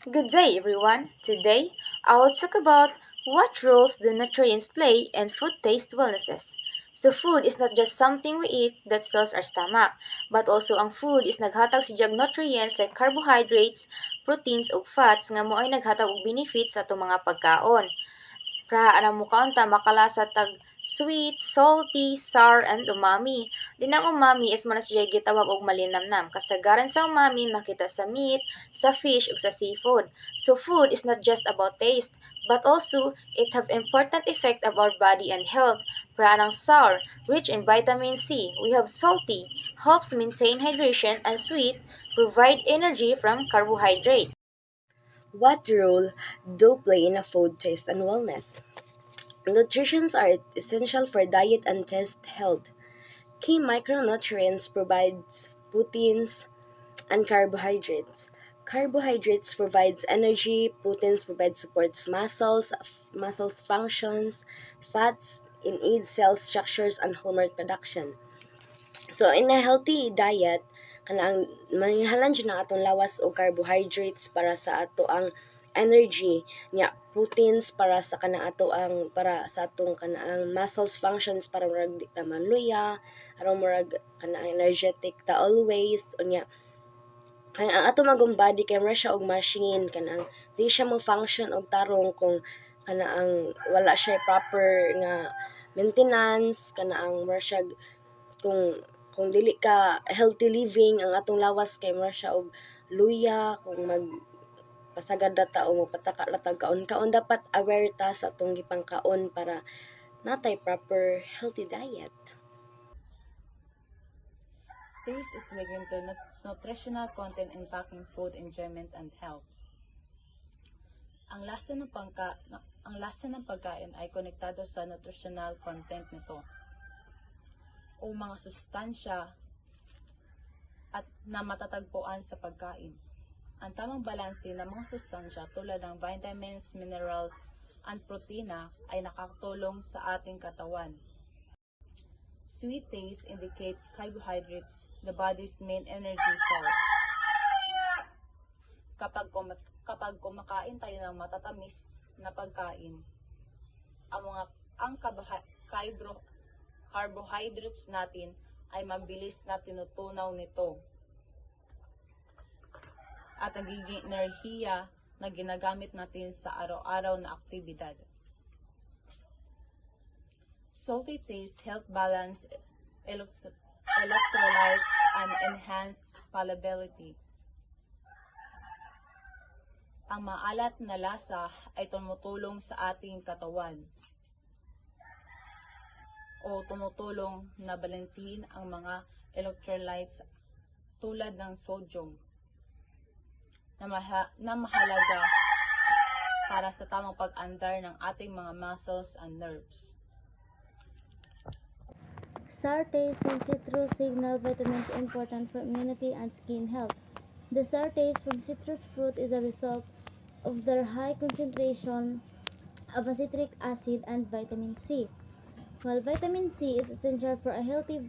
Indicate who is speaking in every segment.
Speaker 1: Good day, everyone. Today, I will talk about what roles the nutrients play in food taste wellnesses. So food is not just something we eat that fills our stomach, but also ang food is naghatag sa jag nutrients like carbohydrates, proteins ug fats nga moay naghatag og benefits sa atong mga pagkaon. Prahaan ang mukaon ta makalasa tag sweet, salty, sour, and umami. Din ang umami is manas siya gitawag og malinamnam. Kasagaran sa umami makita sa meat, sa fish, ug sa seafood. So food is not just about taste, but also it have important effect of our body and health. Prahaan ang sour, rich in vitamin C. We have salty, helps maintain hydration, and sweet, provide energy from carbohydrates.
Speaker 2: What role do play in a food taste and wellness? Nutrients are essential for diet and taste health. Key micronutrients provides proteins and carbohydrates. Carbohydrates provides energy, proteins provide supports muscles functions, fats in aid cell structures and hormone production. So in a healthy diet, kanang manginhalan jud na atong lawas o carbohydrates para sa ato ang energy nya proteins para sa kanang ato ang para sa atong kanaang muscles functions para murag di ta manluya aron murag kanang energetic ta always unya ang ato magong body kay mura siya og machine kanang di siya mo function og tarong kung kanaang wala siya proper nga maintenance kanaang mura siya kung dili ka healthy living ang atong lawas kay mura siya og luya kung mag pasagad data o magpataka ratag kaon-kaon dapat aware ta sa atong gipangkaon para natay proper healthy diet.
Speaker 3: Taste is linked to nutritional content impacting food enjoyment and health. Ang lasa ng pagkain ay konektado sa nutritional content nito o mga sustansya at na matatagpuan sa pagkain. Ang tamang balanse ng mga sustansya tulad ng vitamins, minerals, and protina ay nakakatulong sa ating katawan. Sweet taste indicate carbohydrates, the body's main energy source. Kapag kumakain tayo ng matatamis na pagkain, ang carbohydrates natin ay mabilis na tinutunaw nito at nagiging enerhiya na ginagamit natin sa araw-araw na aktibidad. Salty taste help balance electrolytes and enhance palatability. Ang maalat na lasa ay tumutulong sa ating katawan o tumutulong na balansehin ang mga electrolytes tulad ng sodium na mahalaga para sa tamang pag-andar ng ating mga muscles and nerves.
Speaker 4: Sour taste from citrus signal vitamins important for immunity and skin health. The sour taste from citrus fruit is a result of their high concentration of citric acid and vitamin C. While vitamin C is essential for a healthy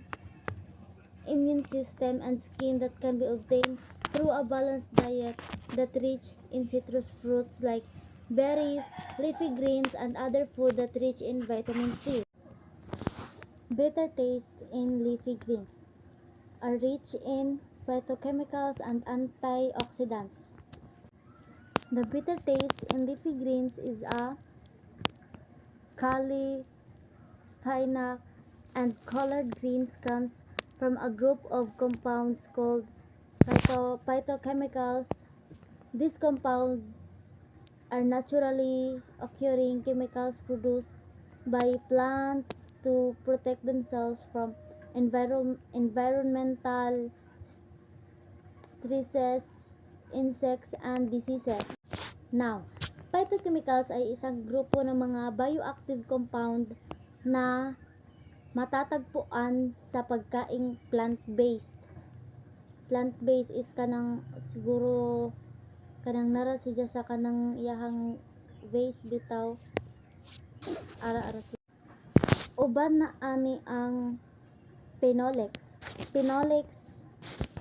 Speaker 4: immune system and skin that can be obtained through a balanced diet that rich in citrus fruits like berries, leafy greens, and other food that rich in vitamin C. Bitter taste in leafy greens are rich in phytochemicals and antioxidants. The bitter taste in leafy greens is a kale, spinach, and collard greens comes from a group of compounds called phytochemicals. These compounds are naturally occurring chemicals produced by plants to protect themselves from environmental stresses, insects, and diseases. Now, phytochemicals ay isang grupo ng mga bioactive compound na matatagpuan sa pagkaing plant-based. Plant-based is kanang siguro kanang nara siya sa kanang iyahang base bitaw ara-ara uban na ani ang phenolics. Phenolics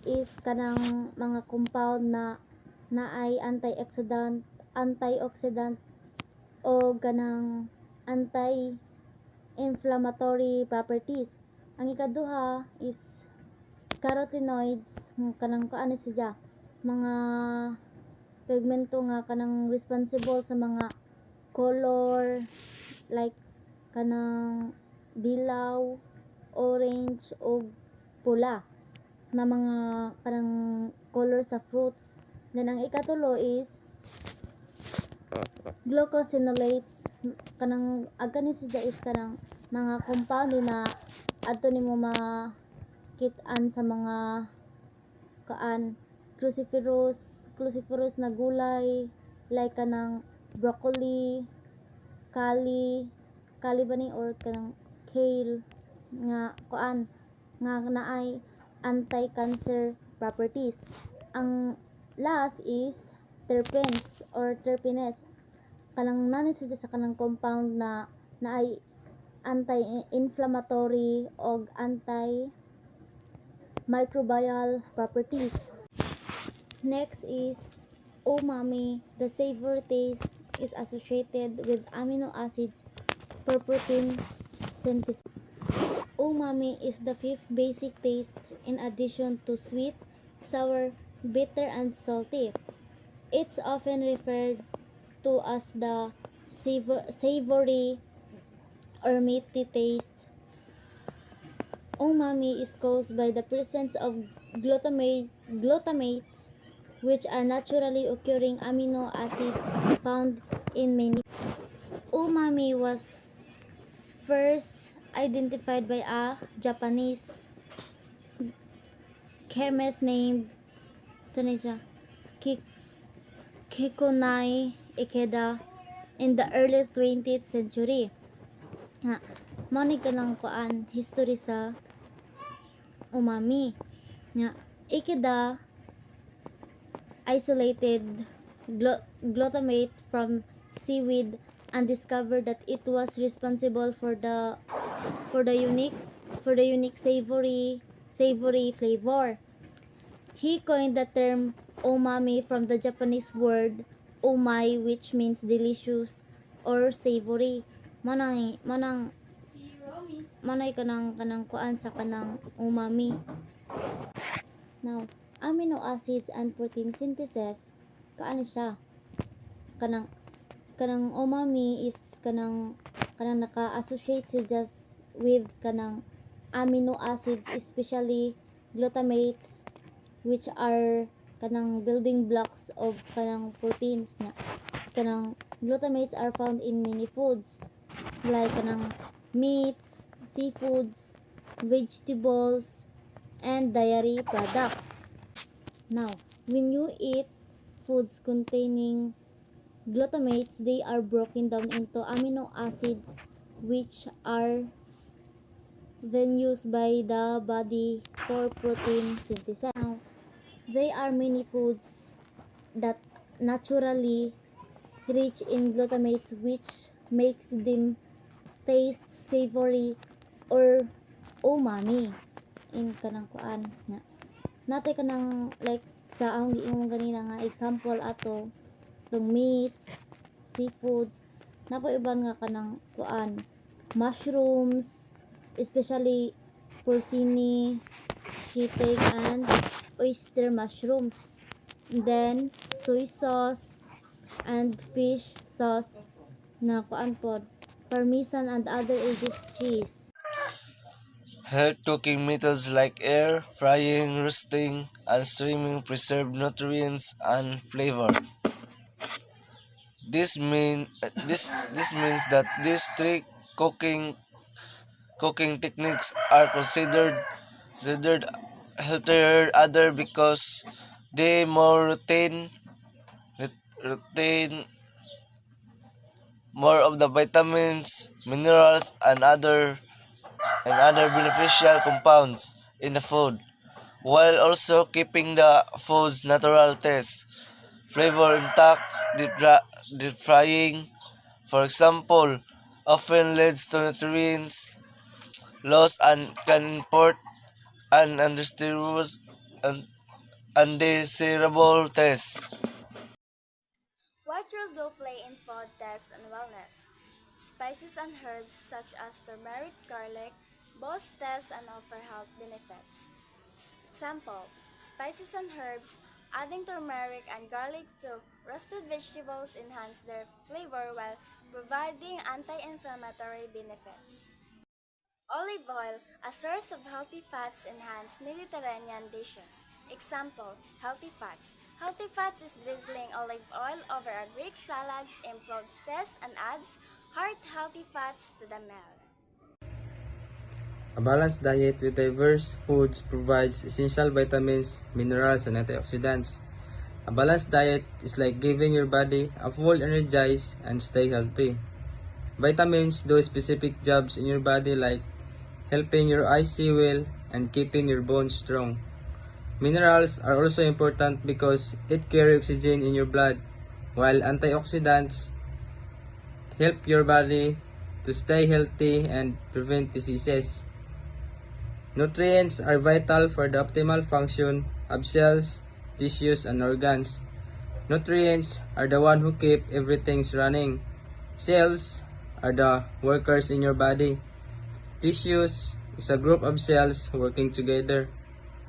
Speaker 4: is kanang mga compound na na ay antioxidant o ganang anti-inflammatory properties. Ang ikaduha is carotenoids, kanang kuan ni siya mga pigmento nga kanang responsible sa mga color like kanang dilaw, orange o pula na mga kanang color sa fruits. Then ang ikatulo is glucosinolates, kanang agka ni siya is kanang mga compound na adto nimo makit-an sa mga kaan cruciferous na gulay like kanang broccoli, kali kali ba ni or kanang kale nga kuan nga naay anti-cancer properties. Ang last is terpenes or terpenes, kanang nani siya sa kanang compound na naay anti-inflammatory og anti-microbial properties. Next is umami. The savor taste is associated with amino acids for protein synthesis. Umami is the fifth basic taste in addition to sweet, sour, bitter, and salty. It's often referred to as the savory or meaty taste. Umami is caused by the presence of glutamates, which are naturally occurring amino acids found in many. Umami was first identified by a Japanese chemist named Kikunai Ikeda in the early 20th century. Nga, manig ka ng kuan history sa umami. Nga, Ikeda isolated glutamate from seaweed and discovered that it was responsible for the unique savory flavor. He coined the term umami from the Japanese word umai, which means delicious or savory. Manay kanang kuan sa kanang umami. Now, amino acids and protein synthesis, kaano siya? Kanang umami is kanang naka-associate siya with kanang amino acids, especially glutamates, which are kanang building blocks of kanang proteins na. Kanang glutamates are found in many foods like kanang meats, seafoods, vegetables, and dairy products. Now, when you eat foods containing glutamates, they are broken down into amino acids, which are then used by the body for protein synthesis. Now, there are many foods that naturally rich in glutamates, which makes them taste savory or umami in kanang kuan na natay kanang like sa ang giingong ganina nga example ato tong meats, seafoods, napo iban nga kanang kuan mushrooms, especially porcini, shiitake, and oyster mushrooms. Then soy sauce and fish sauce na kuan pod parmesan and other aged cheese.
Speaker 5: Health cooking methods like air, frying, roasting, and steaming preserve nutrients and flavor. This means that these three cooking techniques are considered healthier other because they retain more of the vitamins, minerals, and other beneficial compounds in the food, while also keeping the food's natural taste, flavor intact. Deep frying, for example, often leads to nutrients loss and can import an undesirable taste.
Speaker 6: What role do play in food taste and wellness? Spices and herbs such as turmeric, garlic boast taste and offer health benefits. Example, spices and herbs, adding turmeric and garlic to roasted vegetables enhance their flavor while providing anti-inflammatory benefits. Olive oil, a source of healthy fats, enhance Mediterranean dishes. Example, healthy fats. Healthy fats is drizzling olive oil over a Greek salads improves taste and adds heart-healthy fats to the meal.
Speaker 7: A balanced diet with diverse foods provides essential vitamins, minerals, and antioxidants. A balanced diet is like giving your body a full energize and stay healthy. Vitamins do specific jobs in your body like helping your eyes see well and keeping your bones strong. Minerals are also important because it carries oxygen in your blood, while antioxidants help your body to stay healthy and prevent diseases. Nutrients are vital for the optimal function of cells, tissues, and organs. Nutrients are the one who keep everything running. Cells are the workers in your body. Tissues is a group of cells working together.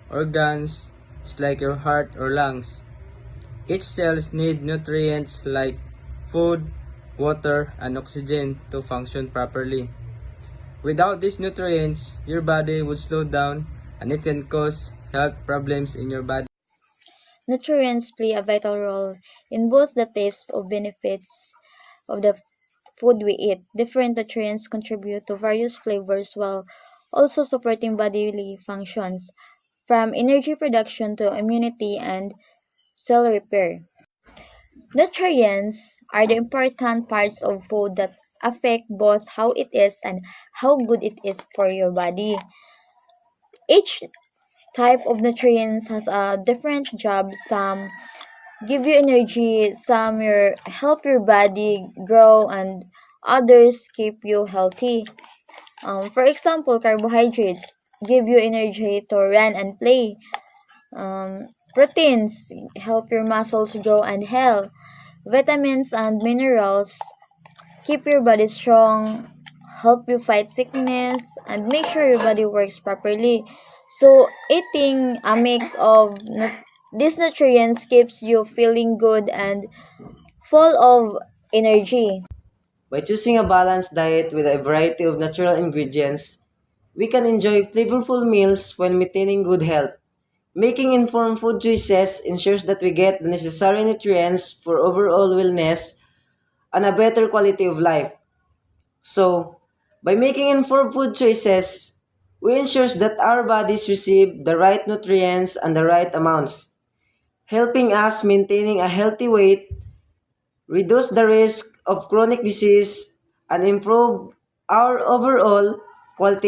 Speaker 7: Organs is like your heart or lungs. Each cells need nutrients like food, water, and oxygen to function properly. Without these nutrients, your body would slow down and it can cause health problems in your body.
Speaker 4: Nutrients play a vital role in both the taste of benefits of the food we eat. Different nutrients contribute to various flavors while also supporting bodily functions, from energy production to immunity and cell repair. Nutrients are the important parts of food that affect both how it is and how good it is for your body. Each type of nutrients has a different job. Some give you energy, some help your body grow, and others keep you healthy. For example, carbohydrates give you energy to run and play. Proteins help your muscles grow and heal. Vitamins and minerals keep your body strong, help you fight sickness, and make sure your body works properly. So, eating a mix of these nutrients keeps you feeling good and full of energy.
Speaker 8: By choosing a balanced diet with a variety of natural ingredients, we can enjoy flavorful meals while maintaining good health. Making informed food choices ensures that we get the necessary nutrients for overall wellness and a better quality of life. So, by making informed food choices, we ensure that our bodies receive the right nutrients and the right amounts, helping us maintaining a healthy weight, reduce the risk of chronic disease, and improve our overall quality